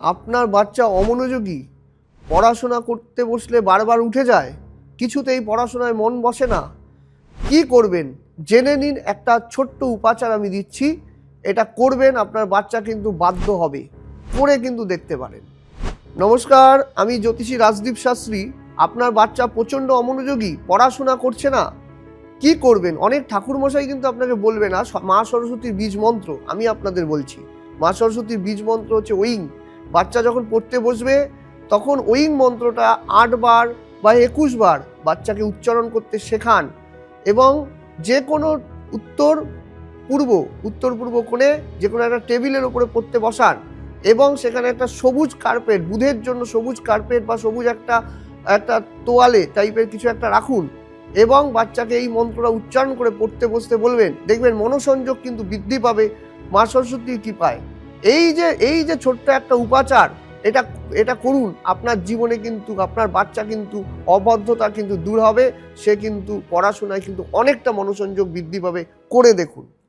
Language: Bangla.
আপনার বাচ্চা অমনোযোগী, পড়াশোনা করতে বসলে বারবার উঠে যায়, কিছুতেই পড়াশোনায় মন বসে না, কি করবেন জেনে নিন। একটা ছোট্ট উপাচার আমি দিচ্ছি, এটা করবেন, আপনার বাচ্চা কিন্তু বাধ্য হবে, করে কিন্তু দেখতে পারেন। নমস্কার, আমি জ্যোতিষী রাজদীপ শাস্ত্রী। আপনার বাচ্চা প্রচণ্ড অমনোযোগী, পড়াশোনা করছে না, কি করবেন? অনেক ঠাকুরমশাই কিন্তু আপনাকে বলবে না মা সরস্বতীর বীজ মন্ত্র, আমি আপনাদের বলছি। মা সরস্বতীর বীজ মন্ত্র হচ্ছে ওইং। বাচ্চা যখন পড়তে বসবে তখন ওইং মন্ত্রটা 8 বার বা 21 বার বাচ্চাকে উচ্চারণ করতে শেখান এবং যে কোনো উত্তর পূর্ব কোণে যে কোনো একটা টেবিলের উপরে পড়তে বসান এবং সেখানে একটা সবুজ কার্পেট, বুধের জন্য সবুজ কার্পেট বা সবুজ একটা একটা তোয়ালে টাইপের কিছু একটা রাখুন এবং বাচ্চাকে এই মন্ত্রটা উচ্চারণ করে পড়তে বসতে বলবেন। দেখবেন মনোসংযোগ কিন্তু বৃদ্ধি পাবে মা সরস্বতীর কৃপায়। এই যে ছোট্ট একটা উপাচার, এটা করুন, আপনার জীবনে কিন্তু আপনার বাচ্চা কিন্তু অবদ্ধতা কিন্তু দূর হবে, সে কিন্তু পড়াশোনায় কিন্তু অনেকটা মনোসংযোগ বৃদ্ধি পাবে। করে দেখুন।